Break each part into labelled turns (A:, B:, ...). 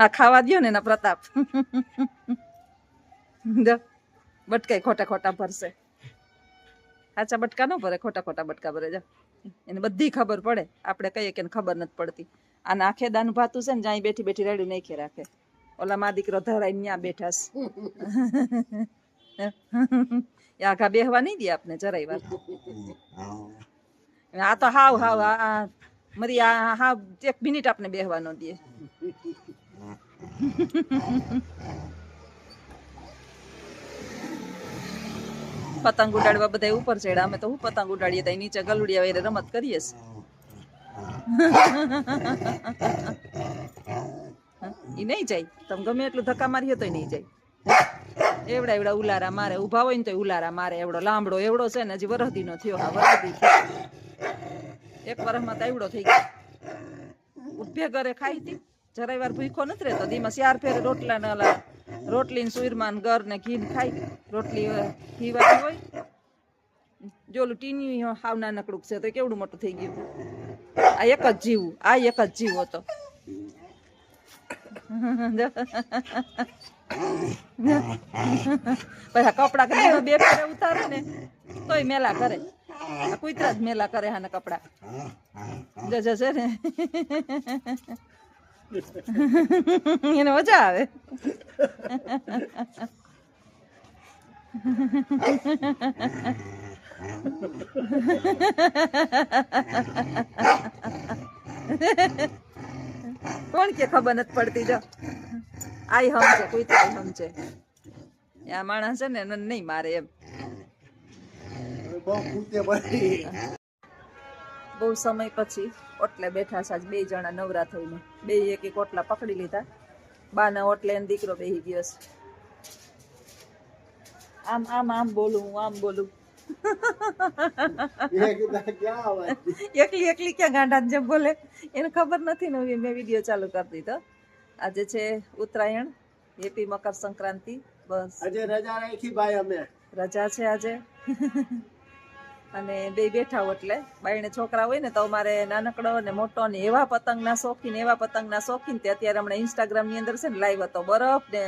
A: આ ખાવા દો ને એના પ્રતાપ બટકાઈ ખોટા ખોટા ભરશે સાચા બટકા ન ભરે ખોટા ખોટા બટકા ભરે જા એને બધી ખબર પડે આપણે કહીએ કે ખબર નથી પડતી આ નાખે દાનું ભાતું છે ને જ્યાં બેઠી બેઠી રેડી નાખી રાખે ઓલા માં દીકરો ધરાઈને ત્યાં બેઠાસ આઘા બેહવા નહીં દે આપને જરાય વાર આ તો હાવ હાવ મરી આ હાવ 1 મિનિટ આપને બેહવા ન દે પતંગ ઉડાડવા બધા ઉપર ચડ્યા અમે તો હું પતંગ ઉડાડીએ તો નીચે ગલુડિયા વગેરે રમત કરીએ ઈ નહીં જાય તમે ગમે એટલું ધક્કા મારીએ તો નહીં જાય એવડા એવડા ઉલારા મારે ઉભા હોય ને તો ઉલારા મારે એવડો લાંબડો એવડો છે ને હજી વરહદી નો થયો હા વરહદી 1 વર્ષમાં તો એવડો થઈ ગયો ઉભે ઘરે ખાઈ હતી જરાય વાર ભૂખો નથી રહેતો દીમાં 4 ફેરે રોટલા ને ઓલા રોટલી ને સુરમાન ગર ને ઘી ખાઈ રોટલી ઘી વાળી હોય જોલું ટીની હાવ નાનકડું છે તો કેવડું મોટું થઈ ગયું આ એક જ જીવ હતો પછી કપડા કરીને 2 ફેરે ઉતારે ને તોય મેલા કરે કુતરા જ મેલા કરે હા ને કપડા જશે ને એને મજા આવે કોણ કે ખબર નથી પડતી જો આઈ હમ છે કોઈ આઈ હમ છે આ માણસ છે ને નહીં મારે એમ બહુ સમય પછી ઓટલે બેઠા સાજ 2 જણા નવરા થઈને 2 એક ઓટલા પકડી લીધા બાના ઓટલે એને દીકરો બેહી ગયો છે આમ આમ આમ બોલું હું આમ બોલું એકલી ક્યાં ગાંડા જેમ બોલે એને ખબર નથી ને મેં વિડીયો ચાલુ કરી દીધો આજે છે ઉત્તરાયણ હેપી મકર સંક્રાંતિ બસ આજે રજા રાખી ભાઈ અમે રજા છે આજે અને 2 બેઠા એટલે બાયણે છોકરા હોય ને તો અમારે નાનકડો ને મોટો ને એવા પતંગના શોખીન તે અત્યારે હમણાં ઇન્સ્ટાગ્રામ ની અંદર છે ને લાઈવ હતો બરફ ને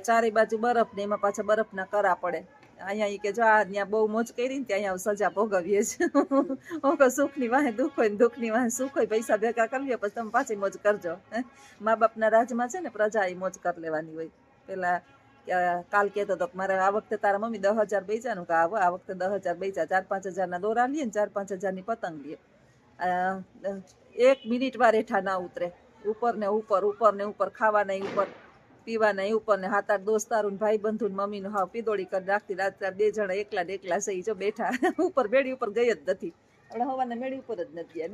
A: ચારે બાજુ બરફ ને એમાં પાછા બરફના કરા પડે અહીંયા કે જો આ ત્યાં બહુ મોજ કરી ને ત્યાં સજા ભોગવીએ છીએ સુખની વાહે દુઃખ હોય ને દુઃખની વાહે સુખ હોય પૈસા ભેગા કરીએ પછી તમે પાછી મોજ કરજો મા બાપના રાજમાં છે ને પ્રજા એ મોજ કરી લેવાની હોય પેલા કાલ કહેતો હતો મારે આ વખતે તારા મમ્મી 10,000 બેચાનું કે આ વખતે 10,000 બેચા 4-5 હજારના દોરા લઈએ ને 4-5 હજારની પતંગ લઈએ 1 મિનિટ વાર હેઠા ના ઉતરે ઉપર ને ઉપર ખાવાના ઉપર પીવાના ઉપર ને 7-8 દોસ્તારું ભાઈ બંધુ મમ્મીનું હાવ પીદોડી કરી રાખતી રાત 2 જણા એકલા સહી જો બેઠા ઉપર બેડી ઉપર ગઈ જ નથી આપણે હવાને મેળી ઉપર જ નથી ગયા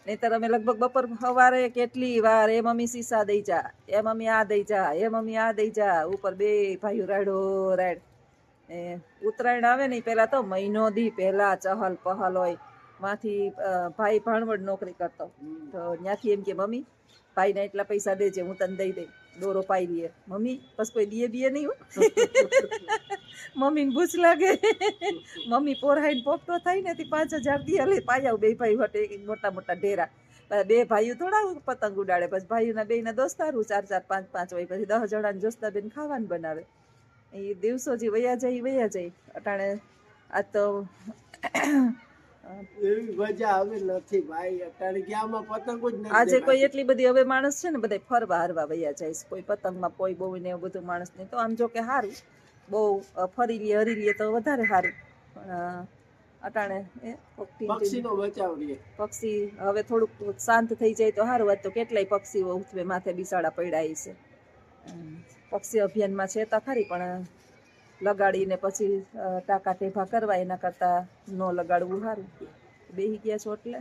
A: નહીંતર અમે લગભગ બપોર સવારે કેટલી વાર એ મમ્મી સીસા દઈ જા એ મમ્મી આ દઈ જા એ મમ્મી આ દઈ જા ઉપર 2 ભાઈઓ રાડો રાડ ઉત્તરાયણ આવે ને પેલા તો મહિનો દી પહેલા ચહલ પહલ હોય માંથી ભાઈ ભાણવડ નોકરી કરતો તો ત્યાંથી એમ કે મમ્મી ભાઈને એટલા પૈસા દેજે હું તને દઈ દઈ દોરો પાઈ દઈએ મમ્મી બસ કોઈ દીએ બીએ નહીં મમ્મીને ભૂખ લાગે મમ્મી પોરાઈને પોપટો થાય ને 5,000 દીએ લે પાયા 2 ભાઈ વટે મોટા મોટા ઢેરા 2 ભાઈઓ થોડા પતંગ ઉડાડે પછી ભાઈઓના 2ના દોસ્તારું 4-4 5-5 હોય પછી 10 જણાને જોસ્તા બેન ખાવાનું બનાવે એ દિવસો જે વયા જાય અટાણે આ તો એવી મજા આવે નથી ભાઈ અત્યારે ક્યાંમાં પતંગ જ નથી આજે કોઈ એટલી બધી હવે માણસ છે ને બધા ફરવા હરવા વયા જાય કોઈ પતંગમાં કોઈ બહુ ને એવું બધું માણસ નહીં તો આમ જો કે સારું બહુ ફરી લે હરી લે તો વધારે સારું અટાણે પક્ષીનો બચાવ લે પક્ષી હવે થોડુંક શાંત થઈ જાય તો સારું વાત તો કેટલાય પક્ષીઓ ઉઠવે માથે બિસાડા પડ્યા છે પક્ષી અભિયાનમાં છે તો ખરી પણ લગાડીને પછી ટાંકા ટેભા કરવા એના કરતાં ન લગાડવું સારું બેસી ગયા છો એટલે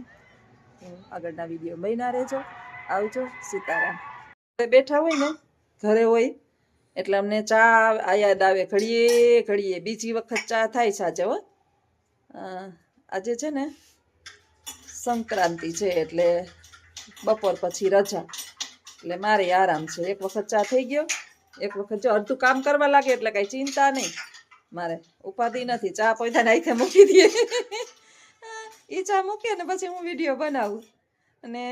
A: આગળના વિડીયો બન્યા રહેજો આવજો સીતારામ બેઠા હોય ને ઘરે હોય એટલે અમને ચા યાદ આવે ઘડીએ બીજી વખત ચા થાય સાચે હો આજે છે ને સંક્રાંતિ છે એટલે બપોર પછી રજા એટલે મારે આરામ છે એક વખત ચા થઈ ગયો એક વખત જો અડધું કામ કરવા લાગે એટલે કઈ ચિંતા નહીં મારે ઉપાધિ નથી ચા પોતા નાખે મૂકી દઈએ એ ચા મૂકે ને પછી હું વિડીયો બનાવું અને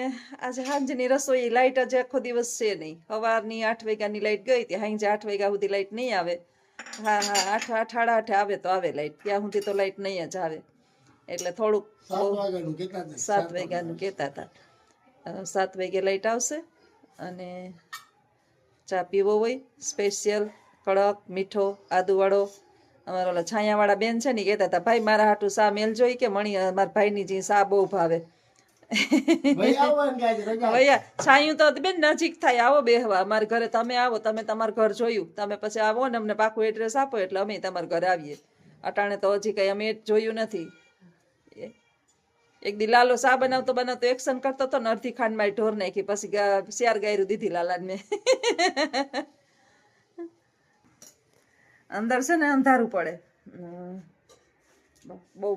A: આજે સાંજની રસોઈ લાઇટ આજે આખો દિવસ છે નહીં. સવારની 8 વાગ્યાની લાઇટ ગઈ હતી, સાંજે 8 વાગ્યા સુધી લાઇટ નહીં આવે. હા 8 સાડા 8 આવે તો આવે લાઇટ, ત્યાં સુધી તો લાઇટ નહીં જ આવે. એટલે થોડુંક 7 વાગ્યાનું કહેતા હતા. 7 વાગે લાઇટ આવશે અને ચા પીવો હોય સ્પેશિયલ કડક મીઠો આદુવાળો. અમારા ઓલા છાયાવાળા બેન છે ને કહેતા હતા, ભાઈ મારા હાટું સા મેલ જોઈ કે મણી મારા ભાઈની જે સા બહુ ભાવે. ભૈયા છાયું તો બેન નજીક થાય, આવો બેહવા અમારા ઘરે. તમે આવો, તમે તમારું ઘર જોયું, તમે પછી આવો ને અમને પાકું એડ્રેસ આપો એટલે અમે તમારા ઘરે આવીએ. અટાણે તો હજી કઈ અમે જોયું નથી. એક દી લાલો સા બનાવતો એક્શન કરતો હતો ને, અડધી ખાંડમાં ઢોર નાખી, પછી શિયાર ગાયરું દીધી લાલાને. અંદર છે ને અંધારું પડે, બહુ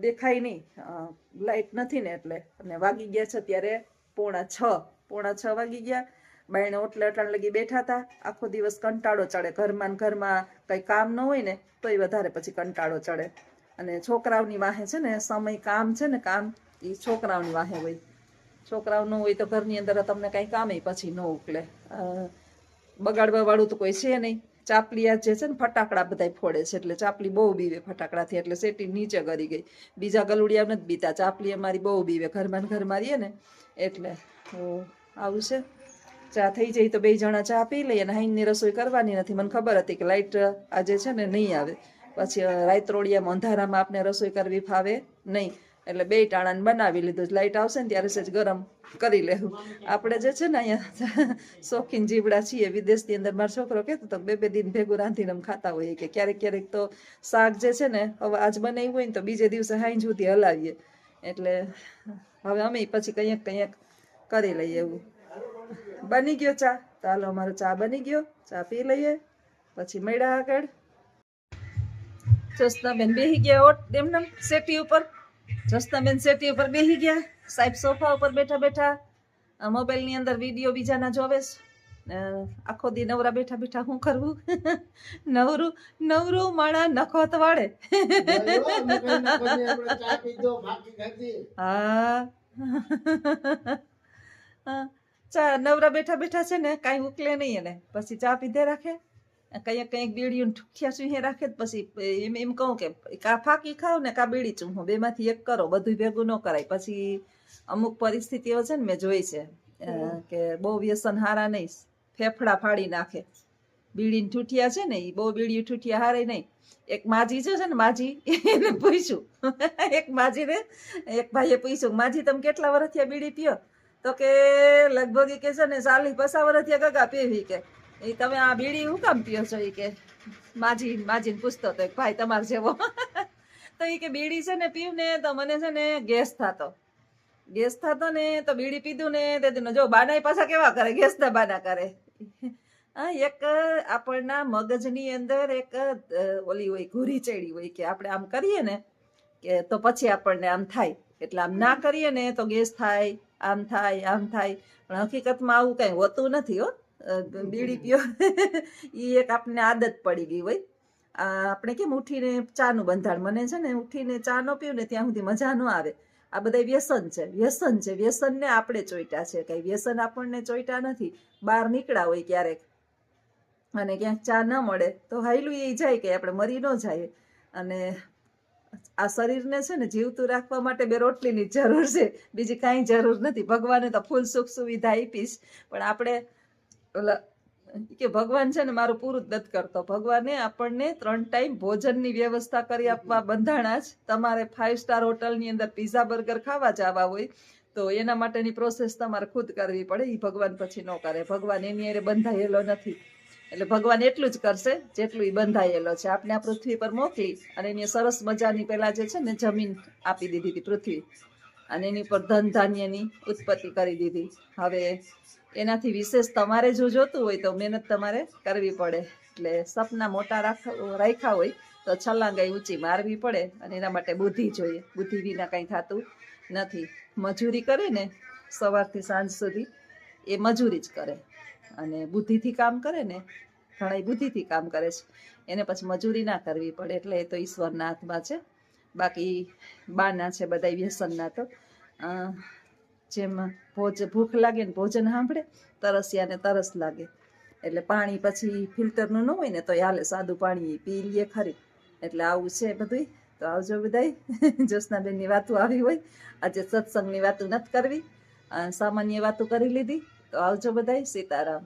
A: દેખાય નહીં, લાઈટ નથી ને એટલે. અને વાગી ગયા છે ત્યારે 5:45 વાગી ગયા. બાયણે ઓટલે અટાણ લગી બેઠા હતા. આખો દિવસ કંટાળો ચડે, ઘરમાં કઈ કામ ન હોય ને તોય વધારે પછી કંટાળો ચડે. અને છોકરાઓની વાહે છે ને સમય કામ છે ને, કામ એ છોકરાઓની વાહે હોય. છોકરાઓ ન હોય તો ઘરની અંદર તમને કઈ કામ પછી ન ઉકલે. બગાડવા વાળું તો કોઈ છે નહીં. ચાપલિયા જે છે ને ફટાકડા બધા ફોડે છે, એટલે ચાપલી બહુ બીવે ફટાકડાથી, એટલે સેટી નીચે ગરી ગઈ. બીજા ગલુડિયા નથી બીતા, ચાપલી અમારી બહુ બીવે. ઘરમાં રહીએ ને એટલે આવું છે. ચા થઈ જાય તો 2 જણા ચા પી લઈએ. અને હાઈની રસોઈ કરવાની નથી. મને ખબર હતી કે લાઈટ આજે છે ને નહીં આવે, પછી રાત્રોડિયામાં અંધારામાં આપણે રસોઈ કરવી ફાવે નહીં, એટલે 2 ટાણાને બનાવી લીધું. લાઈટ આવશે ને ત્યારે સેજ ગરમ કરી લેવું. આપણે જે છે ને અહીંયા શોખીન જીવડા છીએ. વિદેશની અંદર મારો છોકરો કહેતો તો 2 દિન ભેગું રાંધીને ખાતા હોઈએ, કે ક્યારેક તો શાક જે છે ને હવે આજ બનાવ્યું હોય ને તો બીજે દિવસે હાઈ સુધી હલાવીએ. એટલે હવે અમે પછી કંઈક કરી લઈએ. એવું બની ગયો ચા, તો હાલો અમારો ચા બની ગયો, ચા પી લઈએ પછી મળ્યા આગળ. જસનાબેન બેસી ગયા ઓટ એમને સેટી ઉપર. જસનાબેન સેટી ઉપર બેસી ગયા. સાહેબ સોફા ઉપર બેઠા મોબાઈલની અંદર વિડીયો બીજાના જોવે છે. આખો દી નવરા બેઠા શું કરવું? નવરું માણા નખોત વાળે. હા ચા નવરા બેઠા છે ને કાંઈ ઉકલે નહીં. એને પછી ચા પીધે રાખે, કંઈક બીડીયું ઠુઠિયા સુહે રાખે. પછી એમ કહું કે કા ફાકી ખાવ ને કા બીડી ચૂહો, 2માંથી એક કરો, બધું ભેગું ન કરાય. પછી અમુક પરિસ્થિતિઓ છે ને મેં જોઈ છે કે બહુ વ્યસન હારા નહીં, ફેફડા ફાડી નાખે. બીડી ઠૂઠિયા છે ને એ બહુ બીડીયું ઠૂઠિયા હારે નહીં. એક માજી છે ને માજી, એને પૂછ્યું, એક ભાઈએ પૂછ્યું, માજી તમે કેટલા વર્ષથી બીડી પીઓ? તો કે લગભગ કે છે ને 40-50 વર્ષથી ગગા પીવી. કે એ તમે આ બીડી હું કામ પીઓ છો? એ કે માજીને પૂછતો હતો એક ભાઈ તમારે જેવો. તો એ કે બીડી છે ને પીવું ને તો મને છે ને ગેસ થતો ને, તો બીડી પીધું ને તે જો બાના પાછા કેવા કરે, ગેસના બાના કરે. એક આપણના મગજની અંદર એક ઓલી હોય, ઘૂરી ચડી હોય કે આપણે આમ કરીએ ને કે તો પછી આપણને આમ થાય, એટલે આમ ના કરીએ ને તો ગેસ થાય, આમ થાય. પણ હકીકતમાં આવું કઈ હોતું નથી હો. બીડી પીઓ એ એક આપણને આદત પડી ગઈ હોય. આપણે કેમ ઉઠીને ચાનું બંધાણ, મને છે ને ઉઠીને ચા ન પીવું ને ત્યાં સુધી મજા ન આવે. આ બધા વ્યસનને આપણે ચોઈટા છે. કઈ વ્યસન આપણને ચોઈટા નથી. બહાર નીકળ્યા હોય ક્યારેક અને ક્યાંક ચા ન મળે તો હાયલું એ જાય કે આપણે મરી ન જાય. અને આ શરીરને છે ને જીવતું રાખવા માટે 2 રોટલીની જરૂર છે, બીજી કાંઈ જરૂર નથી. ભગવાને તો ફૂલ સુખ સુવિધા આપીશ, પણ આપણે કે ભગવાન છે ને મારું પૂરું જ નથી કરતો. ભગવાને આપણને 3 ટાઈમ ભોજનની વ્યવસ્થા કરી આપવા બંધાણા જ. તમારે 5 સ્ટાર હોટલની અંદર પીઝા બર્ગર ખાવા જવા હોય તો એના માટેની પ્રોસેસ તમારે ખુદ કરવી પડે. એ ભગવાન પછી ન કરે. ભગવાન એની હારે બંધાયેલો નથી, એટલે ભગવાન એટલું જ કરશે જેટલું એ બંધાયેલો છે. આપણે આ પૃથ્વી પર મોકલી અને એની સરસ મજાની પેલા જે છે ને જમીન આપી દીધી હતી પૃથ્વી, અને એની પર ધન ધાન્યની ઉત્પત્તિ કરી દીધી. હવે એનાથી વિશેષ તમારે જો જોતું હોય તો મહેનત તમારે કરવી પડે. એટલે સપના મોટા રાખ્યા હોય તો છલાંગાઈ ઊંચી મારવી પડે, અને એના માટે બુદ્ધિ જોઈએ. બુદ્ધિ વિના કંઈ થતું નથી. મજૂરી કરે ને સવારથી સાંજ સુધી એ મજૂરી જ કરે, અને બુદ્ધિથી કામ કરે ને ઘણા બુદ્ધિથી કામ કરે છે, એને પછી મજૂરી ના કરવી પડે. એટલે એ તો ઈશ્વરના હાથમાં છે. બાકી બાના છે બધા વ્યસનના. તો જેમ ભૂખ લાગે ને ભોજન સાંભળે, તરસ્યાને તરસ લાગે. એટલે પાણી પછી ફિલ્ટરનું ન હોય ને તો હાલે, સાદું પાણી પી લઈએ ખરી. એટલે આવું છે બધું. તો આવજો બધાય. જ્યોત્સનાબેનની વાતો આવી હોય. આજે સત્સંગની વાતો નથી કરવી, સામાન્ય વાતો કરી લીધી. તો આવજો બધાય. સીતારામ.